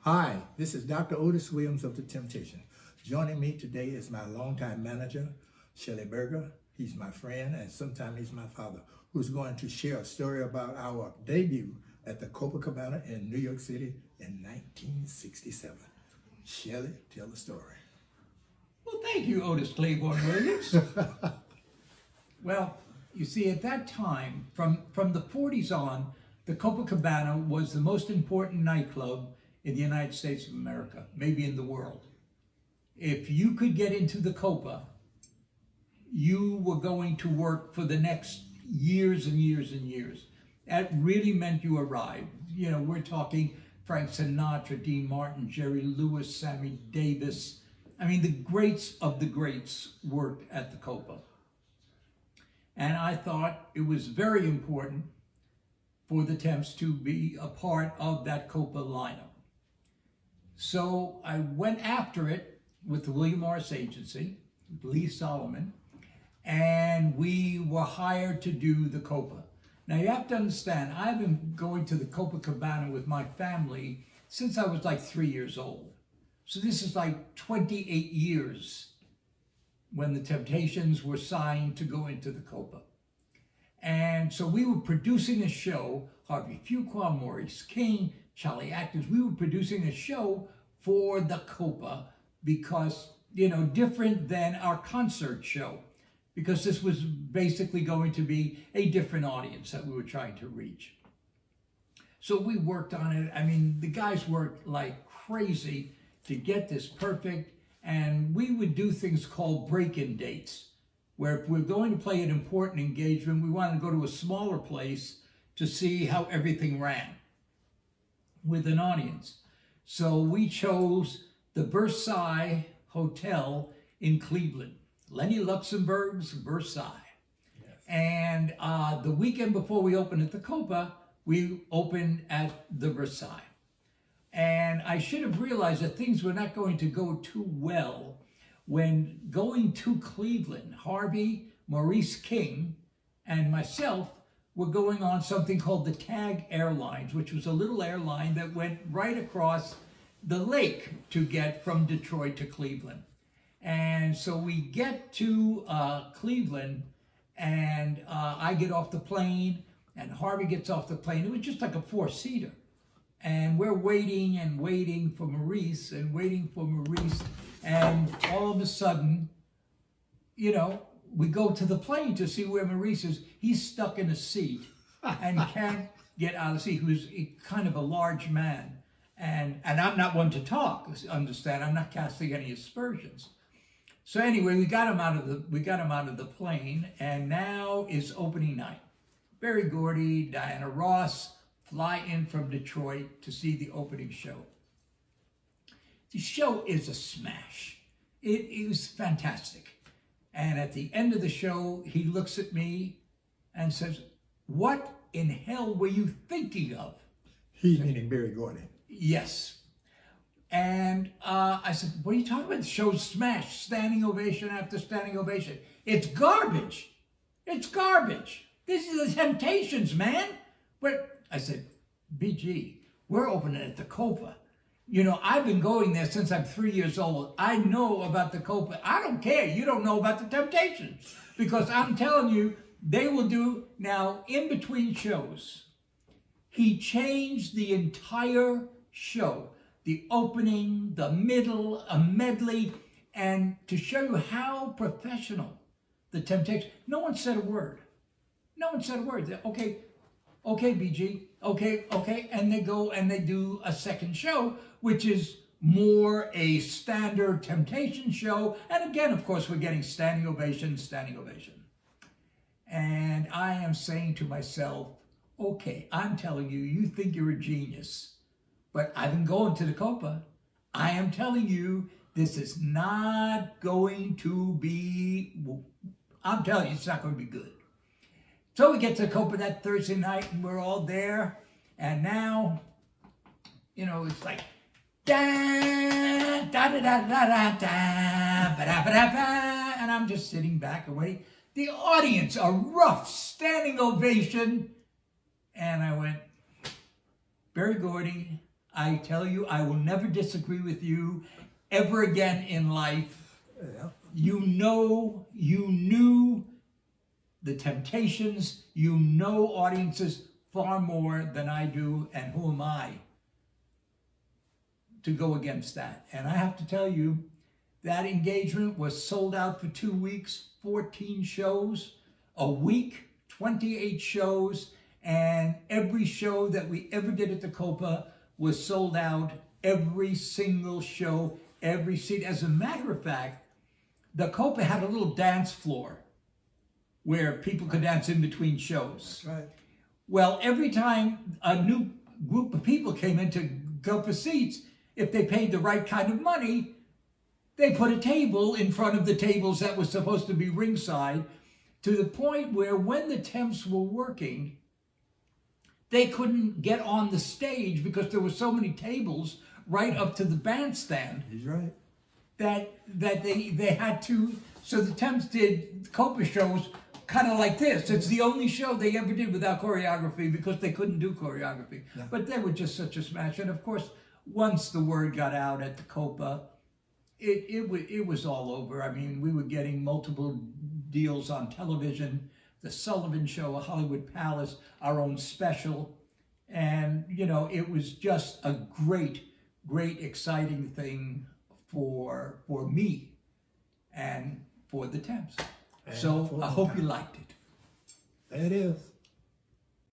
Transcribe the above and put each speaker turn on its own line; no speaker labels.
Hi, this is Dr. Otis Williams of the Temptation. Joining me today is my longtime manager, Shelly Berger. He's my friend and sometimes he's my father, who's going to share a story about our debut at the Copacabana in New York City in 1967. Shelly, tell the story.
Well, thank you, Otis Claiborne Williams. Well, you see, at that time, from the 40s on, the Copacabana was the most important nightclub in the United States of America, maybe in the world. If you could get into the Copa, you were going to work for the next years and years and years. That really meant you arrived. You know, we're talking Frank Sinatra, Dean Martin, Jerry Lewis, Sammy Davis. I mean, the greats of the greats worked at the Copa. And I thought it was very important for the Tempts to be a part of that Copa lineup. So I went after it with the William Morris Agency, with Lee Solomon, and we were hired to do the Copa. Now you have to understand, I've been going to the Copacabana with my family since I was like 3 years old. So this is like 28 years when the Temptations were signed to go into the Copa. And so we were producing a show, Harvey Fuqua, Maurice King, Charlie Atkins, we were producing a show for the Copa because, you know, different than our concert show, because this was basically going to be a different audience that we were trying to reach. So we worked on it. I mean, the guys worked like crazy to get this perfect, and we would do things called break-in dates, where if we're going to play an important engagement, we wanted to go to a smaller place to see how everything ran with an audience. So we chose the Versailles Hotel in Cleveland, Lenny Luxemburg's Versailles. Yes. And the weekend before we opened at the Copa, we opened at the Versailles. And I should have realized that things were not going to go too well when going to Cleveland. Harvey, Maurice King, and myself were going on something called the TAG Airlines, which was a little airline that went right across the lake to get from Detroit to Cleveland. And so we get to Cleveland, and I get off the plane, and Harvey gets off the plane. It was just like a four-seater. And we're waiting and waiting for Maurice and waiting for Maurice. And all of a sudden, you know, we go to the plane to see where Maurice is. He's stuck in a seat and can't get out of the seat. Who's kind of a large man. And I'm not one to talk, understand? I'm not casting any aspersions. So anyway, we got him out of the plane, and now is opening night. Berry Gordy, Diana Ross fly in from Detroit to see the opening show. The show is a smash. It was fantastic. And at the end of the show, he looks at me and says, "What in hell were you thinking of?"
He meaning Berry Gordy.
Yes. And I said, "What are you talking about? The show's smash, standing ovation after standing ovation. It's garbage. It's garbage. This is the Temptations, man." But I said, "BG, we're opening at the Copa. You know, I've been going there since I'm 3 years old. I know about the Copa. I don't care. You don't know about the Temptations. Because I'm telling you, they will do." Now, in between shows, he changed the entire show. The opening, the middle, a medley, and to show you how professional the Temptations. No one said a word. No one said a word. They're, okay, BG, okay, and they go and they do a second show, which is more a standard Temptation show. And again, of course, we're getting standing ovation. And I am saying to myself, okay, I'm telling you, you think you're a genius, but I've been going to the Copa. I am telling you, this is not going to be, I'm telling you, it's not going to be good. So we get to Copa that Thursday night, and we're all there. And now, you know, it's like, da da da da da da ba da ba da ba, and I'm just sitting back and waiting. The audience, a rough standing ovation, and I went, "Berry Gordy, I tell you, I will never disagree with you ever again in life.
Yeah.
You knew the Temptations, you know audiences far more than I do, and who am I to go against that? And I have to tell you, that engagement was sold out for 2 weeks, 14 shows a week, 28 shows, and every show that we ever did at the Copa was sold out, every single show, every seat. As a matter of fact, the Copa had a little dance floor where people could dance in between shows.
That's right.
Well, every time a new group of people came in to go for seats, if they paid the right kind of money, they put a table in front of the tables that was supposed to be ringside, to the point where when the Tempts were working, they couldn't get on the stage because there were so many tables right up to the bandstand.
He's right.
That they had to, so the Tempts did Copa shows kind of like this. It's the only show they ever did without choreography because they couldn't do choreography.
Yeah.
But they were just such a smash. And of course, once the word got out at the Copa, it was all over. I mean, we were getting multiple deals on television, the Sullivan Show, a Hollywood Palace, our own special. And, you know, it was just a great, exciting thing for me and for the Tempts. So I hope you liked it.
There it is.